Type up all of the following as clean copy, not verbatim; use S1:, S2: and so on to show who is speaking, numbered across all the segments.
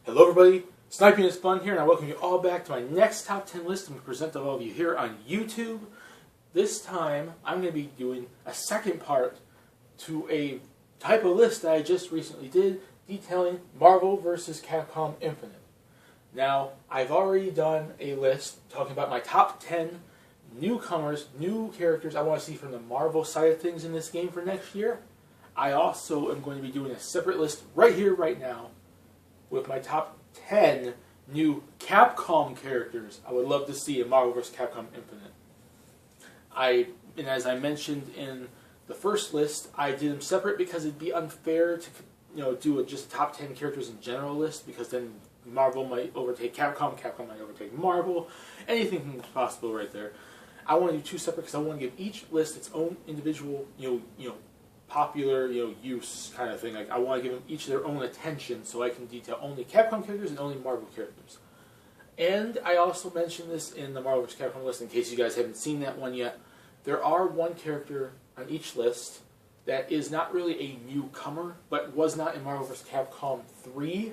S1: Hello everybody, Sniping is Fun here, and I welcome you all back to my next top 10 list I'm going to present to all of you here on YouTube. This time, I'm going to be doing a second part to a type of list that I just recently did, detailing Marvel vs. Capcom Infinite. Now, I've already done a list talking about my top 10 newcomers, new characters I want to see from the Marvel side of things in this game for next year. I also am going to be doing a separate list right here, right now, with my top 10 new Capcom characters I would love to see in Marvel vs. Capcom Infinite. And as I mentioned in the first list, I did them separate because it'd be unfair to do just a top 10 characters in general list, because then Marvel might overtake Capcom, Capcom might overtake Marvel. Anything is possible right there. I want to do two separate because I want to give each list its own individual, popular, use kind of thing. Like, I want to give them each their own attention, so I can detail only Capcom characters and only Marvel characters. And I also mentioned this in the Marvel vs. Capcom list, in case you guys haven't seen that one yet. There are one character on each list that is not really a newcomer, but was not in Marvel vs. Capcom 3,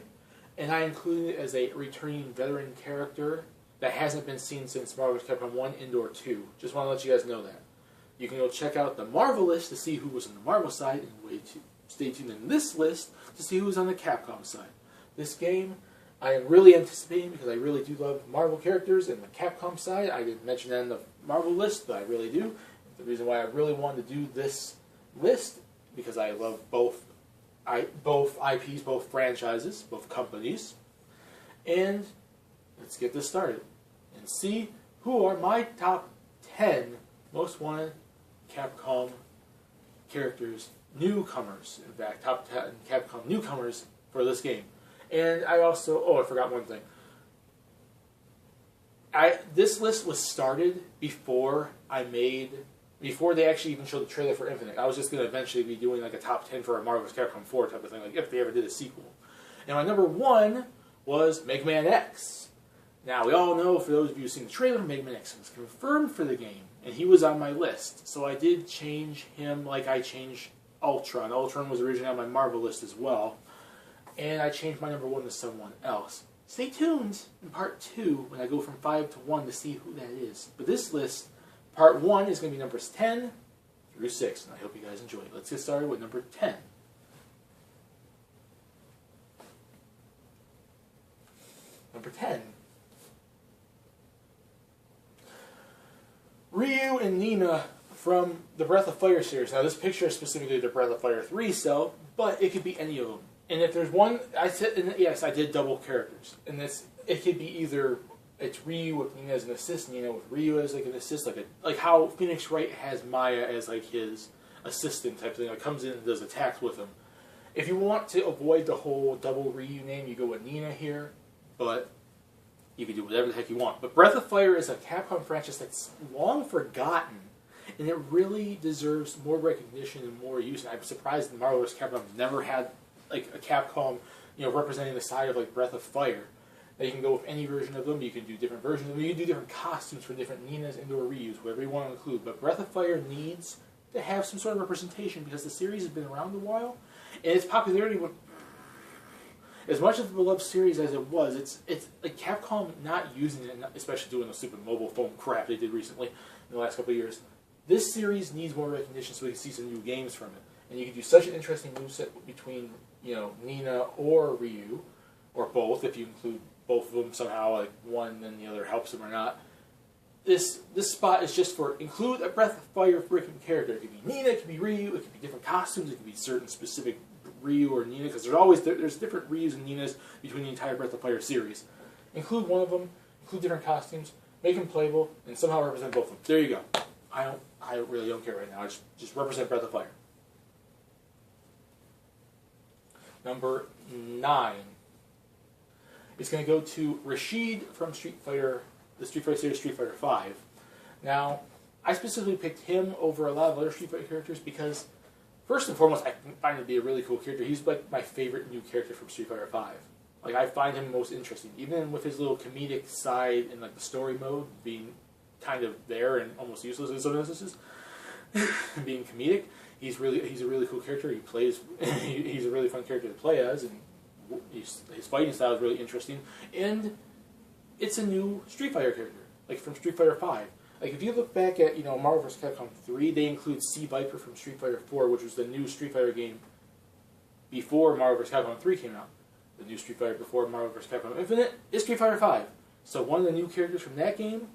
S1: and I included it as a returning veteran character that hasn't been seen since Marvel vs. Capcom 1 and/or 2. Just want to let you guys know that. You can go check out the Marvel list to see who was on the Marvel side, and stay tuned in this list to see who was on the Capcom side. This game I am really anticipating because I really do love Marvel characters, and the Capcom side, I didn't mention that in the Marvel list, but I really do. The reason why I really wanted to do this list, because I love both IPs, both franchises, both companies. And let's get this started and see who are my top 10 most wanted Capcom characters, newcomers. In fact, top 10 Capcom newcomers for this game. And I also, I forgot one thing. This list was started before they actually even showed the trailer for Infinite. I was just going to eventually be doing like a top 10 for a Marvel vs. Capcom 4 type of thing, like if they ever did a sequel. And my number 1 was Mega Man X. Now, we all know, for those of you who've seen the trailer, Mega Man X was confirmed for the game, and he was on my list. So I did change him like I changed Ultron. Ultron was originally on my Marvel list as well. And I changed my number 1 to someone else. Stay tuned in part 2 when I go from 5 to 1 to see who that is. But this list, part 1 is going to be numbers 10 through 6, and I hope you guys enjoy it. Let's get started with number 10. Number 10. Ryu and Nina from the Breath of Fire series. Now, this picture is specifically the Breath of Fire 3 cell, but it could be any of them. And if there's one, yes, I did double characters. And it could be either it's Ryu with Nina as an assist, Nina with Ryu as like an assist, like how Phoenix Wright has Maya as like his assistant type thing. Like, comes in and does attacks with him. If you want to avoid the whole double Ryu name, you go with Nina here, but you can do whatever the heck you want. But Breath of Fire is a Capcom franchise that's long forgotten, and it really deserves more recognition and more use. And I'm surprised that Marvel vs. Capcom never had like a Capcom, representing the side of like Breath of Fire. Now, you can go with any version of them. You can do different versions of them. You can do different costumes for different Ninas and or Ryus, whatever you want to include. But Breath of Fire needs to have some sort of representation because the series has been around a while, and its popularity went. As much of a beloved series as it was, it's like Capcom not using it, especially doing the stupid mobile phone crap they did recently in the last couple of years. This series needs more recognition so we can see some new games from it. And you can do such an interesting moveset between, Nina or Ryu, or both, if you include both of them somehow, like one and the other helps them or not. This spot is just for include a Breath of Fire freaking character. It could be Nina, it could be Ryu, it could be different costumes, it could be certain specific Ryu or Nina, because there's different Ryus and Ninas between the entire Breath of Fire series. Include one of them, include different costumes, make them playable, and somehow represent both of them. There you go. I really don't care right now. I just represent Breath of Fire. Number 9. It's going to go to Rashid from the Street Fighter series, Street Fighter V. Now, I specifically picked him over a lot of other Street Fighter characters because, first and foremost, I find him to be a really cool character. He's like my favorite new character from Street Fighter V. Like, I find him most interesting, even with his little comedic side in like the story mode being kind of there and almost useless in some instances. Being comedic, he's a really cool character. He's a really fun character to play as, and his fighting style is really interesting, and it's a new Street Fighter character, like from Street Fighter 5. Like if you look back at Marvel vs. Capcom 3, they include C. Viper from Street Fighter 4, which was the new Street Fighter game before Marvel vs. Capcom 3 came out. The new Street Fighter before Marvel vs. Capcom Infinite is Street Fighter 5. So one of the new characters from that game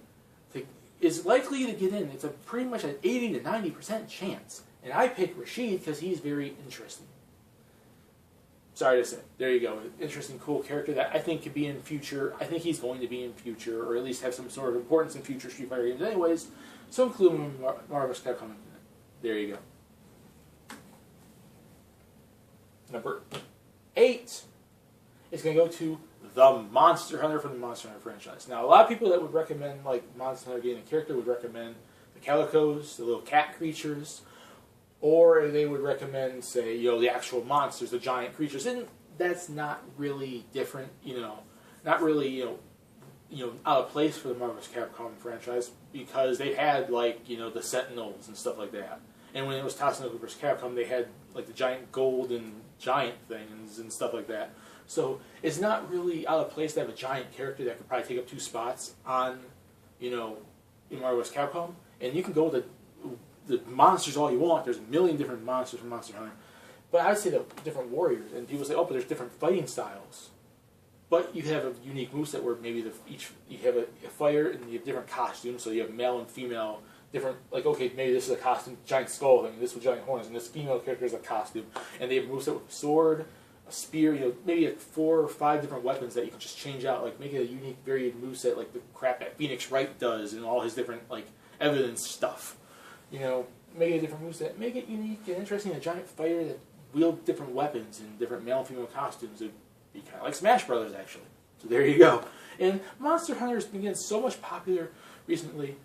S1: is likely to get in. It's a pretty much an 80 to 90% chance. And I picked Rashid because he's very interesting. Sorry to say. There you go. Interesting, cool character that I think could be in future. I think he's going to be in future, or at least have some sort of importance in future Street Fighter games anyways. So include him in Marvel vs. Capcom Infinite. There you go. Number 8 is going to go to the Monster Hunter from the Monster Hunter franchise. Now, a lot of people that would recommend like Monster Hunter getting a character would recommend the Calicos, the little cat creatures, or they would recommend, say, the actual monsters, the giant creatures, and that's not really different, not really, out of place for the Marvel vs. Capcom franchise because they had like, the Sentinels and stuff like that. And when it was Tatsunoko vs. Capcom, they had like the giant golden giant things and stuff like that. So it's not really out of place to have a giant character that could probably take up 2 spots on, in Marvel vs. Capcom, and you can go with the monsters all you want. There's a million different monsters from Monster Hunter. But I would say the different warriors. And people say, oh, but there's different fighting styles. But you have a unique moveset where maybe you have a fighter and you have different costumes. So you have male and female, different, like, okay, maybe this is a costume, giant skull thing, this with giant horns, and this female character is a costume. And they have a moveset with a sword, a spear, maybe like 4 or 5 different weapons that you can just change out, like make it a unique, varied moveset, like the crap that Phoenix Wright does and all his different, like, evidence stuff. Make it a different moveset, make it unique and interesting. A giant fighter that wield different weapons and different male and female costumes. It'd be kind of like Smash Brothers, actually. So there you go. And Monster Hunter has been getting so much popular recently.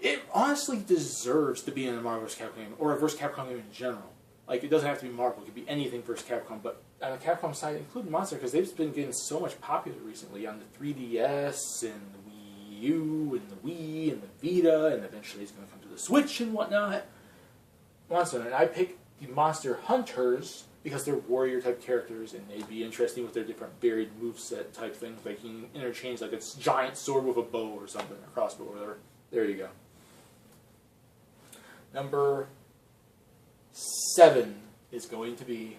S1: It honestly deserves to be in a Marvel vs. Capcom game, or a vs. Capcom game in general. Like, it doesn't have to be Marvel, it could be anything vs. Capcom, but on the Capcom side, including Monster, because they've been getting so much popular recently on the 3DS and the Wii U and the Wii and the Vita, and eventually it's going to come to the Switch and whatnot. Monster Hunter, and I picked the Monster Hunters because they're warrior-type characters, and they'd be interesting with their different varied moveset type things. Like, you can interchange, like, a giant sword with a bow or something, or crossbow or whatever. There you go. Number 7 is going to be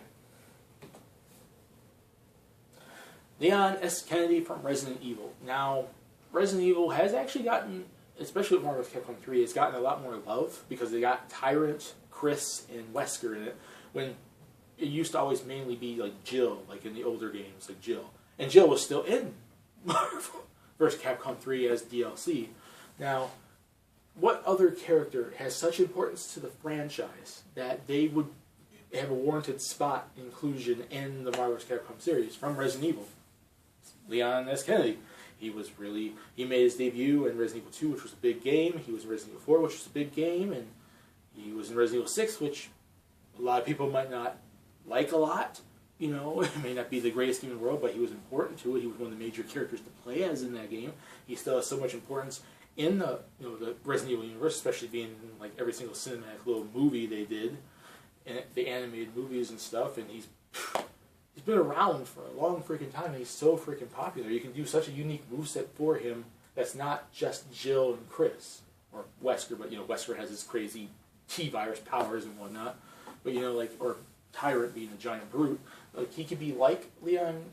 S1: Leon S. Kennedy from Resident Evil. Now, Resident Evil has actually gotten, especially with Marvel vs. Capcom 3, it's gotten a lot more love because they got Tyrant, Chris, and Wesker in it, when it used to always mainly be like Jill, like in the older games, like Jill. And Jill was still in Marvel vs. Capcom 3 as DLC. Now, what other character has such importance to the franchise that they would have a warranted spot inclusion in the Marvel vs. Capcom series from Resident Evil? Leon S. Kennedy. He made his debut in Resident Evil 2, which was a big game. He was in Resident Evil 4, which was a big game. And he was in Resident Evil 6, which a lot of people might not like a lot. It may not be the greatest game in the world, but he was important to it. He was one of the major characters to play as in that game. He still has so much importance in the the Resident Evil universe, especially being in like every single cinematic little movie they did, and the animated movies and stuff. And he's been around for a long freaking time, and he's so freaking popular. You can do such a unique moveset for him that's not just Jill and Chris or Wesker, but Wesker has his crazy T-virus powers and whatnot. But or Tyrant being a giant brute, like he could be like Leon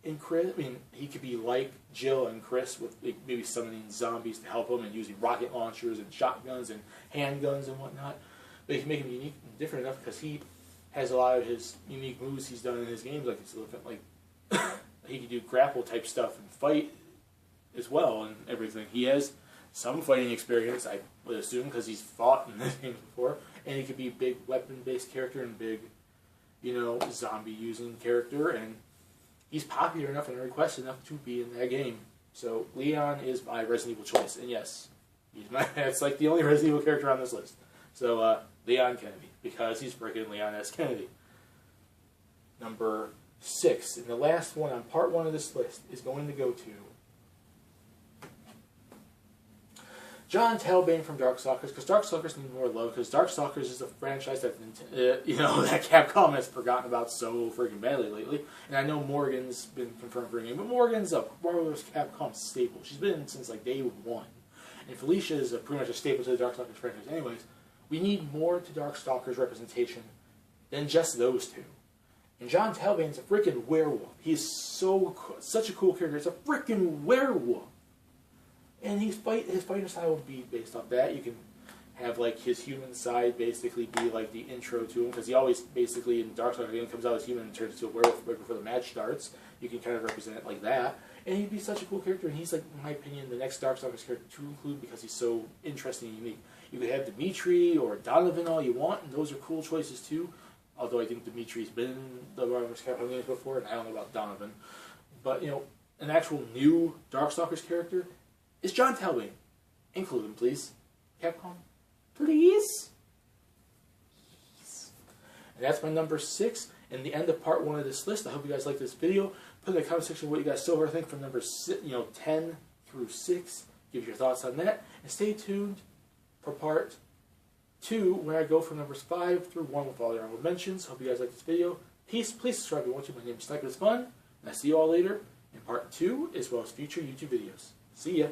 S1: and Chris. I mean, he could be like Jill and Chris with maybe summoning zombies to help him and using rocket launchers and shotguns and handguns and whatnot. But he can make him unique and different enough because he has a lot of his unique moves he's done in his games. Like he can do grapple type stuff and fight as well and everything. He has some fighting experience, I would assume, because he's fought in this game before. And he could be a big weapon-based character and big, zombie-using character. And he's popular enough and requested enough to be in that game. So Leon is my Resident Evil choice. And yes, it's like the only Resident Evil character on this list. So Leon Kennedy, because he's freaking Leon S. Kennedy. Number 6, and the last one on part 1 of this list is going to go to John Talbane from Darkstalkers, because Darkstalkers need more love, because Darkstalkers is a franchise that that Capcom has forgotten about so freaking badly lately. And I know Morgan's been confirmed for a game, but Morgan's a Marvel vs. Capcom staple. She's been since like day one. And Felicia is pretty much a staple to the Darkstalkers franchise. Anyways, we need more to Darkstalkers representation than just those two. And John Talbane's a freaking werewolf. He's such a cool character. It's a freaking werewolf. And his fighting style will be based off that. You can have like his human side basically be like the intro to him, because he always basically in Darkstalkers game comes out as human and turns into a werewolf right before the match starts. You can kind of represent it like that. And he'd be such a cool character, and he's like, in my opinion, the next Darkstalkers character to include because he's so interesting and unique. You could have Dimitri or Donovan all you want, and those are cool choices too. Although I think Dimitri's been in the Marvel vs. Capcom games before, and I don't know about Donovan. But, an actual new Darkstalkers character is John Talbane. Include him, please. Capcom, please? And that's my number 6, and the end of part 1 of this list. I hope you guys like this video. Put in the comment section what you guys so far think from number 10 through 6. Give your thoughts on that. And stay tuned for part 2, where I go from numbers 5 through 1 with all the honorable mentions. Hope you guys like this video. Peace. Please subscribe if you want to. My name is Sniper. It's fun. And I see you all later in part 2, as well as future YouTube videos. See ya.